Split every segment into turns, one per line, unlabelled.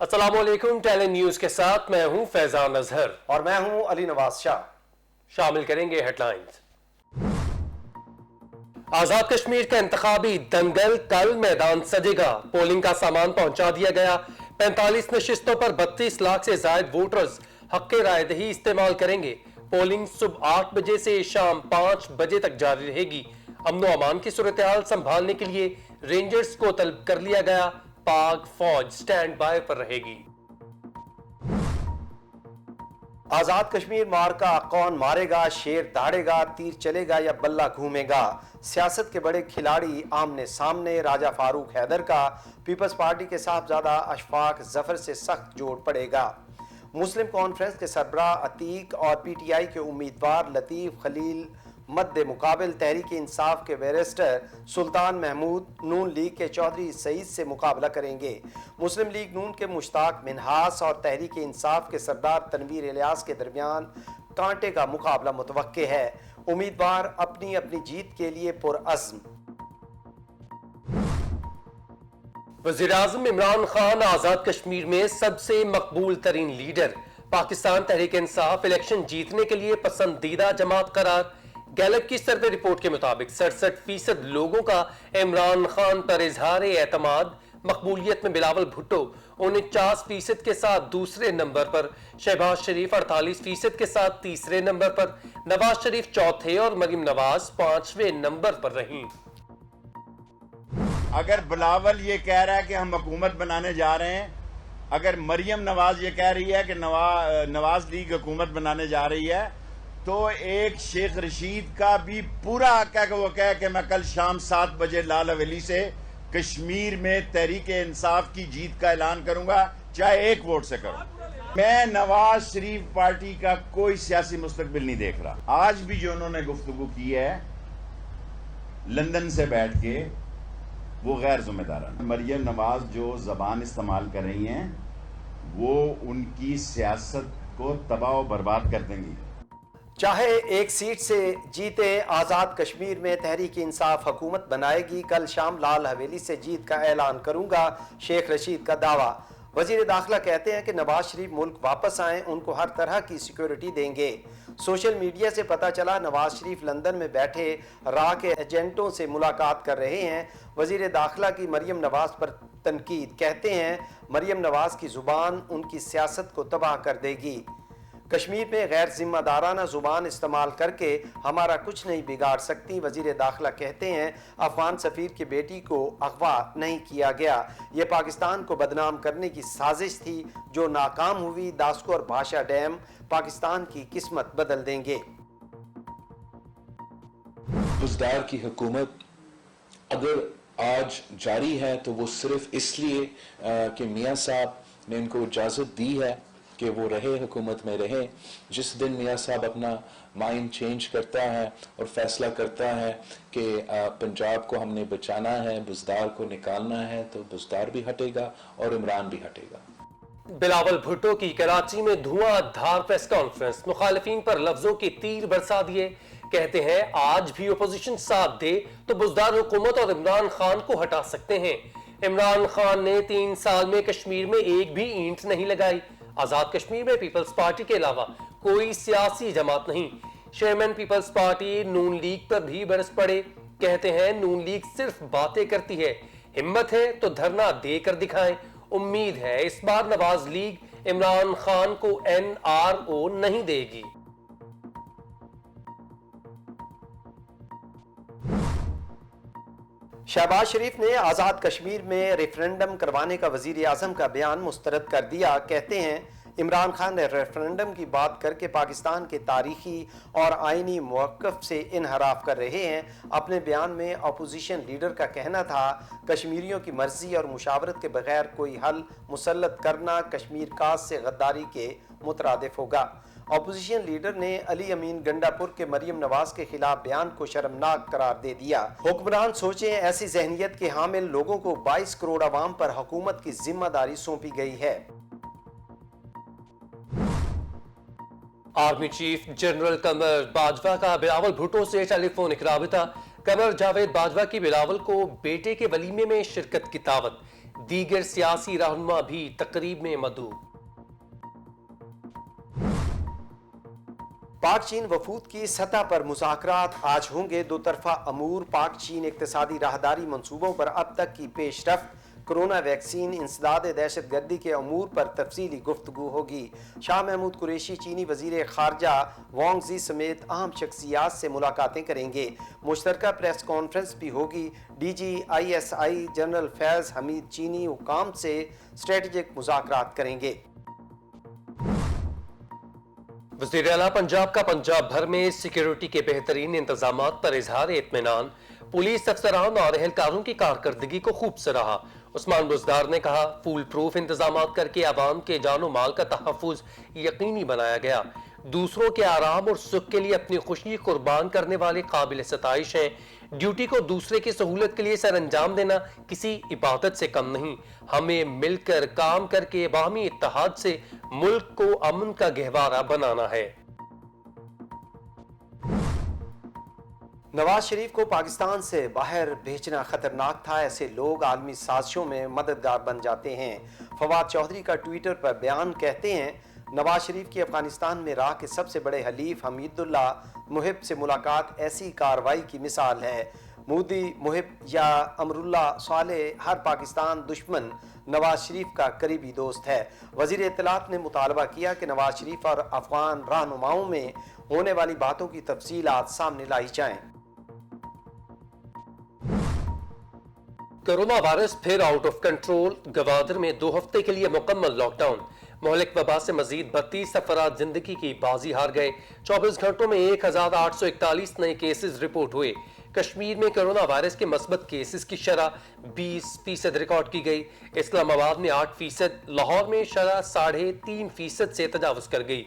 अस्सलामुअलैकुम। Tele news के साथ मैं हूं फैजान अजहर
और मैं हूं अली नवाज शाह।
शामिल करेंगे हेडलाइंस। आजाद कश्मीर का इंतखाबी दंगल कल मैदान सजेगा, पोलिंग का सामान पहुंचा दिया गया। 45 नशिस्तों पर 32 लाख से जायद वोटर्स हक राय दही इस्तेमाल करेंगे। पोलिंग सुबह 8 बजे से शाम 5 बजे तक जारी रहेगी। अमनो अमान की सूरत हाल संभालने के लिए रेंजर्स को तलब कर लिया गया। पाक फौज स्टैंड बाय पर रहेगी।
आजाद कश्मीर मार्का कौन मारेगा, शेर दहाड़ेगा, तीर चलेगा या बल्ला घूमेगा। सियासत के बड़े खिलाड़ी आमने सामने। राजा फारूक हैदर का पीपल्स पार्टी के साहबजादा अशफाक जफर से सख्त जोड़ पड़ेगा। मुस्लिम कॉन्फ्रेंस के सरबराह अतीक और पीटीआई के उम्मीदवार लतीफ खलील मद्दे मुकाबिल तहरीक इंसाफ के बैरिस्टर सुल्तान महमूद नून लीग के चौधरी सईद से मुकाबला करेंगे। मुस्लिम लीग नून के मुश्ताक मिन्हास और तहरीक इंसाफ के सरदार तनवीर इलियास के दरमियान कांटे का मुकाबला मुतवक्के है। उम्मीदवार अपनी अपनी जीत के लिए पुरअज़्म।
वज़ीर आज़म इमरान खान आजाद कश्मीर में सबसे मकबूल तरीन लीडर। पाकिस्तान तहरीक इंसाफ इलेक्शन जीतने के लिए पसंदीदा जमात करार। गैलप की सर्वे रिपोर्ट के मुताबिक 67% लोगों का इमरान खान पर इजहार एतमाद। मकबूलियत में बिलावल भुट्टो 49% के साथ दूसरे नंबर पर, शहबाज शरीफ 48% के साथ तीसरे नंबर पर, नवाज शरीफ चौथे और मरीम नवाज 5वें नंबर पर रहीं।
अगर बिलावल ये कह रहा है कि हम हुकूमत बनाने जा रहे हैं, अगर मरियम नवाज ये कह रही है कि नवाज लीग हुकूमत बनाने जा रही है, तो एक शेख रशीद का भी पूरा हक है कि वो कहे कि मैं कल शाम 7 बजे लाल हवेली से कश्मीर में तहरीक इंसाफ की जीत का ऐलान करूंगा, चाहे एक वोट से करूं। मैं नवाज शरीफ पार्टी का कोई सियासी मुस्तकबिल नहीं देख रहा। आज भी जो उन्होंने गुफ्तगू की है लंदन से बैठ के, वो गैर जिम्मेदाराना। मरियम नवाज जो जबान इस्तेमाल कर रही हैं वो उनकी सियासत को तबाह और बर्बाद कर देंगी।
चाहे एक सीट से जीते, आज़ाद कश्मीर में तहरीक इंसाफ हुकूमत बनाएगी। कल शाम लाल हवेली से जीत का ऐलान करूंगा, शेख रशीद का दावा। वजीर दाखिला कहते हैं कि नवाज शरीफ मुल्क वापस आएं, उनको हर तरह की सिक्योरिटी देंगे। सोशल मीडिया से पता चला नवाज शरीफ लंदन में बैठे रा के एजेंटों से मुलाकात कर रहे हैं। वजीर दाखिला की मरियम नवाज पर तनकीद, कहते हैं मरियम नवाज की जुबान उनकी सियासत को तबाह कर देगी। कश्मीर में गैर जिम्मेदाराना जुबान इस्तेमाल करके हमारा कुछ नहीं बिगाड़ सकती। वजीर दाखिला कहते हैं अफगान सफीर की बेटी को अगवा नहीं किया गया, ये पाकिस्तान को बदनाम करने की साजिश थी जो नाकाम हुई। दास्को और भाषा डैम पाकिस्तान की किस्मत बदल देंगे।
बुज़दार की हुकूमत अगर आज जारी है तो वो सिर्फ इसलिए कि मियाँ साहब ने इनको इजाज़त दी है कि वो रहे, हुकूमत में रहे। जिस दिन मियाँ साहब अपना माइंड चेंज करता है और फैसला करता है कि पंजाब को हमने बचाना है, बुज़दार को निकालना है, तो बुज़दार भी हटेगा और इमरान भी हटेगा।
बिलावल भुट्टो की कराची में धुआंधार प्रेस कॉन्फ्रेंस। मुखालिफिन पर लफ्जों के तीर बरसा दिए। कहते हैं आज भी अपोजिशन साथ दे तो बुज़दार हुकूमत और इमरान खान को हटा सकते हैं। इमरान खान ने 3 साल में कश्मीर में एक भी ईंट नहीं लगाई। आजाद कश्मीर में पीपल्स पार्टी के अलावा कोई सियासी जमात नहीं। चेयरमैन पीपल्स पार्टी नून लीग पर भी बरस पड़े। कहते हैं नून लीग सिर्फ बातें करती है, हिम्मत है तो धरना देकर दिखाएं। उम्मीद है इस बार नवाज लीग इमरान खान को NRO नहीं देगी।
शहबाज शरीफ ने आज़ाद कश्मीर में रेफरेंडम करवाने का वजीर आज़म का बयान मुस्तरद कर दिया। कहते हैं इमरान खान ने रेफरेंडम की बात करके पाकिस्तान के तारीखी और आइनी मौक़िफ़ से इनहराफ कर रहे हैं। अपने बयान में अपोजिशन लीडर का कहना था कश्मीरियों की मर्जी और मुशावरत के बगैर कोई हल मुसल्लत करना कश्मीर काज से गद्दारी के मुतरादिफ होगा। अपोजिशन लीडर ने अली अमीन गंडापुर के मरियम नवाज के खिलाफ बयान को शर्मनाक करार दे दिया। हुक्मरान सोचें, ऐसी जहनियत के हामिल लोगों को 22 करोड़ अवाम पर हुकूमत की जिम्मेदारी सौंपी गई है।
आर्मी चीफ जनरल कमर बाजवा का बिलावल भुट्टो से टेलीफोनिक राबिता। कमर जावेद बाजवा की बिलावल को बेटे के वलीमे में शिरकत की दावत। दीगर सियासी रहनुमा भी तकरीब में मदऊ।
पाक चीन वफूद की सतह पर मुज़ाकरात आज होंगे। दो तरफा अमूर, पाक चीन इक्तिसादी राहदारी मंसूबों पर अब तक की पेशरफ्त, कोरोना वैक्सीन, इंसदाद दहशत गर्दी के अमूर पर तफसीली गुफ्तगू होगी। शाह महमूद कुरैशी चीनी वजीर खारजा वांग ज़ी समेत अहम शख्सियात से मुलाकातें करेंगे। मुश्तरका प्रेस कॉन्फ्रेंस भी होगी। DGISI जनरल फैज़ हमीद चीनी हुकाम से स्ट्रेटजिक मुज़ाकरात करेंगे।
वज़ीर आला पंजाब का पंजाब भर में सिक्योरिटी के बेहतरीन इंतजामात पर इजहार इत्मीनान। पुलिस अफसरान और एहलकारों की कारकर्दगी को खूब सराहा। उस्मान बुज़दार ने कहा, फूल प्रूफ इंतजामात करके आवाम के जानो माल का तहफ़्फ़ुज़ यकीनी बनाया गया। दूसरों के आराम और सुख के लिए अपनी खुशी कुर्बान करने वाले काबिल सताइश हैं। ड्यूटी को दूसरे की सहूलत के लिए सर अंजाम देना किसी इबादत से कम नहीं। हमें मिलकर काम करके बाहमी इत्तेहाद से मुल्क को अमन का गहवारा बनाना है।
नवाज शरीफ को पाकिस्तान से बाहर भेजना खतरनाक था। ऐसे लोग आलमी साजिशों में मददगार बन जाते हैं। फवाद चौधरी का ट्विटर पर बयान कहते हैं, नवाज शरीफ की अफगानिस्तान में राह के सबसे बड़े हलीफ हमीदुल्ला मुहिब से मुलाकात ऐसी कार्रवाई की मिसाल है। मोदी मुहिब या अमरुल्ला सालेह हर पाकिस्तान दुश्मन नवाज शरीफ का करीबी दोस्त है। वजीर इत्तलात ने मुतालबा किया कि नवाज शरीफ और अफगान रहनुमाओं में होने वाली बातों की तफसीलात सामने लाई जाएं।
कोरोना वायरस फिर आउट ऑफ कंट्रोल। गवादर में 2 हफ्ते के लिए मुकम्मल लॉकडाउन। मोहलिक वबा से मजीद 32 अफराद जिंदगी की बाजी हार गए। 24 घंटों में 1841 नए केसेस रिपोर्ट हुए। कश्मीर में कोरोना वायरस के मस्बत केसेस की शरह 20% रिकॉर्ड की गई। इस्लामाबाद में 8%, लाहौर में शरह 3.5% से तजावुज कर गई।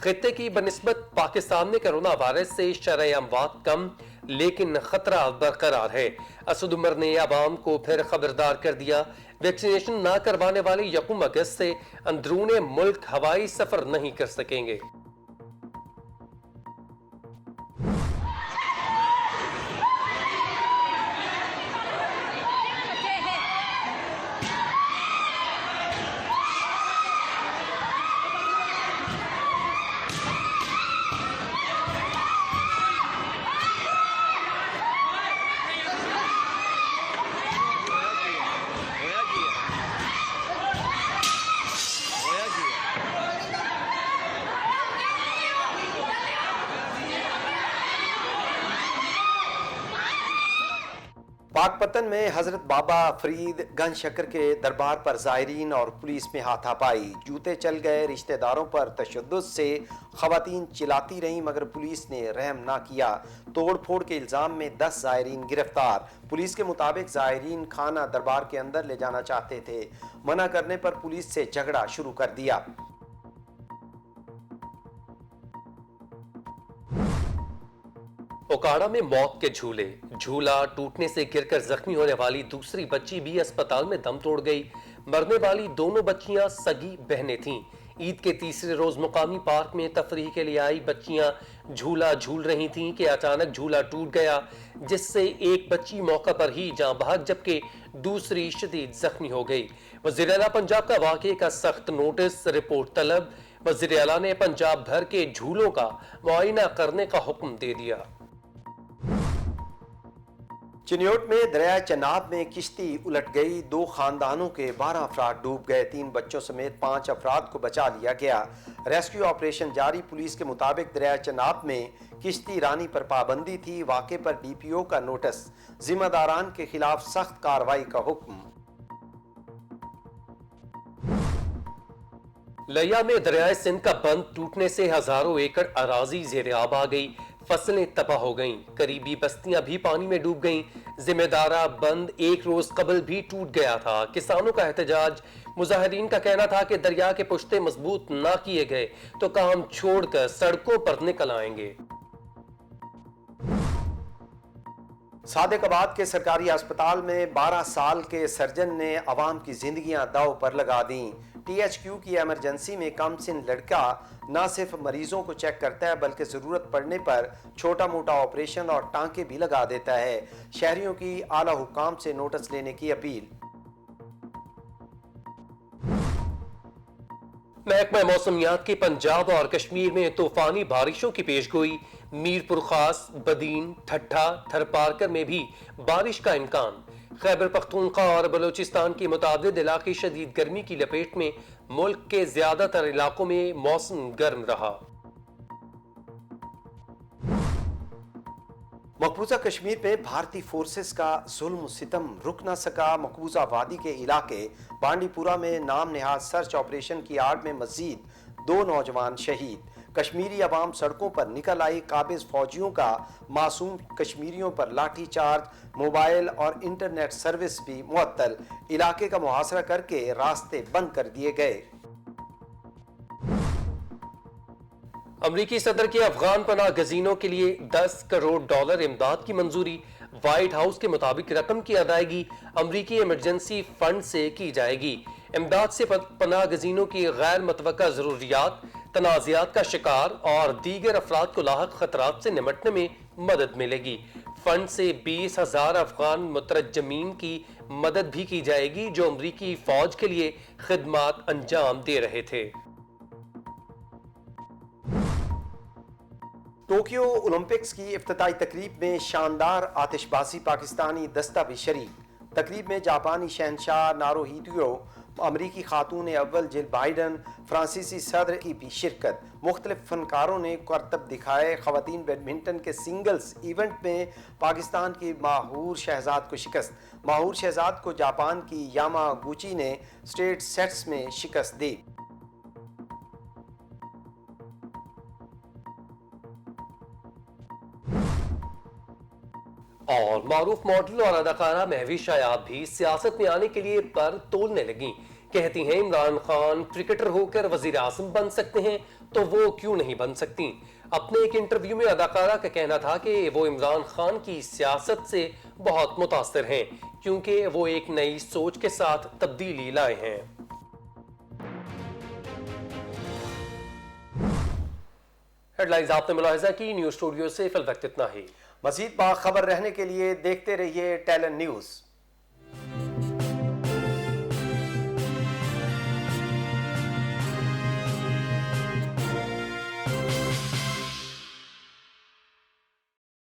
खित्ते की बनिस्बत पाकिस्तान में कोरोना वायरस से शरह अमवात कम, लेकिन खतरा बरकरार है। असद उमर ने आवाम को फिर खबरदार कर दिया, वैक्सीनेशन ना करवाने वाले 1 अगस्त से अंदरूने मुल्क हवाई सफर नहीं कर सकेंगे।
पाकपतन में हजरत बाबा फरीद गंज शक्कर के दरबार पर ज़ायरीन और पुलिस में हाथापाई। जूते चल गए। रिश्तेदारों पर तशद्दुद से खवातीन चिल्लाती रहीं मगर पुलिस ने रहम ना किया। तोड़ फोड़ के इल्ज़ाम में 10 ज़ायरीन गिरफ्तार। पुलिस के मुताबिक ज़ायरीन खाना दरबार के अंदर ले जाना चाहते थे। मना करने पर पुलिस से झगड़ा शुरू कर दिया।
ओकाड़ा में मौत के झूले। झूला टूटने से गिरकर जख्मी होने वाली दूसरी बच्ची भी अस्पताल में दम तोड़ गई। मरने वाली दोनों बच्चियां सगी बहनें थीं। ईद के तीसरे रोज मुकामी पार्क में तफरीह के लिए आई बच्चियां झूला झूल रही थीं कि अचानक झूला टूट गया, जिससे एक बच्ची मौका पर ही जान बहक जबकि दूसरी शदीद जख्मी हो गई। वज़ीर आला पंजाब का वाक़े का सख्त नोटिस, रिपोर्ट तलब। वज़ीर आला ने पंजाब भर के झूलों का मुआयना करने का हुक्म दे दिया।
चिन्योट में दरिया चनाब में किश्ती उलट गई। 2 खानदानों के 12 अफराद डूब गए। 3 बच्चों समेत 5 अफराद को बचा लिया गया। रेस्क्यू ऑपरेशन जारी। पुलिस के मुताबिक दरिया चनाब में किश्ती रानी पर पाबंदी थी। वाक़े पर DPO का नोटिस। जिम्मेदारान के खिलाफ सख्त कार्रवाई का हुक्म।
लिया में दरियाए सिंध का बंद टूटने से हजारों एकड़ अराजी ज़ेर-ए-आब आ गई। फसलें तबाह हो गईं। करीबी बस्तियां भी पानी में डूब गईं। जिम्मेदारा बंद 1 रोज कबल भी टूट गया था। किसानों का एहतजाज। मुजाहिरीन का कहना था कि दरिया के पुश्ते मजबूत ना किए गए तो काम छोड़कर सड़कों पर निकल आएंगे।
सादिकाबाद के सरकारी अस्पताल में 12 साल के सर्जन ने आवाम की जिंदगियां दांव पर लगा दी। THQ की इमरजेंसी में कमसिन लड़का न सिर्फ मरीजों को चेक करता है बल्कि जरूरत पड़ने पर छोटा मोटा ऑपरेशन और टांके भी लगा देता है। शहरियों की आला हुकाम से नोटिस लेने की अपील।
محکمہ موسمیات کی پنجاب اور کشمیر میں طوفانی بارشوں کی پیشگوئی، میرپور خاص، بدین، ٹھٹھا، تھرپارکر میں بھی بارش کا امکان۔ خیبر پختونخوا اور بلوچستان کی متعدد علاقے شدید گرمی کی لپیٹ میں، ملک کے زیادہ تر علاقوں میں موسم گرم رہا۔
مقبوضہ کشمیر میں بھارتی فورسز کا ظلم و ستم رک نہ سکا۔ مقبوضہ وادی کے علاقے بانڈی پورہ میں نام نہاد سرچ آپریشن کی آڑ میں مزید 2 نوجوان شہید۔ کشمیری عوام سڑکوں پر نکل آئی، قابض فوجیوں کا معصوم کشمیریوں پر لاٹھی چارج، موبائل اور انٹرنیٹ سروس بھی معطل، علاقے کا محاصرہ کر کے راستے بند کر دیے گئے۔
امریکی صدر کے افغان پناہ گزینوں کے لیے $10 کروڑ امداد کی منظوری۔ وائٹ ہاؤس کے مطابق رقم کی ادائیگی امریکی ایمرجنسی فنڈ سے کی جائے گی۔ امداد سے پناہ گزینوں کی غیر متوقع ضروریات، تنازعات کا شکار اور دیگر افراد کو لاحق خطرات سے نمٹنے میں مدد ملے گی۔ فنڈ سے 20,000 افغان مترجمین کی مدد بھی کی جائے گی جو امریکی فوج کے لیے خدمات انجام دے رہے تھے۔
ٹوکیو اولمپکس کی افتتاحی تقریب میں شاندار آتش بازی، پاکستانی دستہ بھی شریک۔ تقریب میں جاپانی شہنشاہ ناروہیتو، امریکی خاتون اول جل بائیڈن، فرانسیسی صدر کی بھی شرکت۔ مختلف فنکاروں نے کرتب دکھائے۔ خواتین بیڈمنٹن کے سنگلز ایونٹ میں پاکستان کی ماہور شہزاد کو شکست۔ ماہور شہزاد کو جاپان کی یاما گوچی نے سٹریٹ سیٹس میں شکست دی۔
اور معروف ماڈل اور اداکارہ مہوش حیات بھی سیاست میں آنے کے لیے پر تولنے لگیں۔ کہتی ہیں عمران خان کرکٹر ہو کر وزیر اعظم بن سکتے ہیں تو وہ کیوں نہیں بن سکتی۔ اپنے ایک انٹرویو میں اداکارہ کا کہنا تھا کہ وہ عمران خان کی سیاست سے بہت متاثر ہیں کیونکہ وہ ایک نئی سوچ کے ساتھ تبدیلی لائے ہیں۔ ہیڈ لائنز آپ نے ملاحظہ کی۔ نیوز اسٹوڈیو سے فی الوقت اتنا ہی۔
مزید باخبر رہنے کے لیے دیکھتے رہیے ٹیلن نیوز۔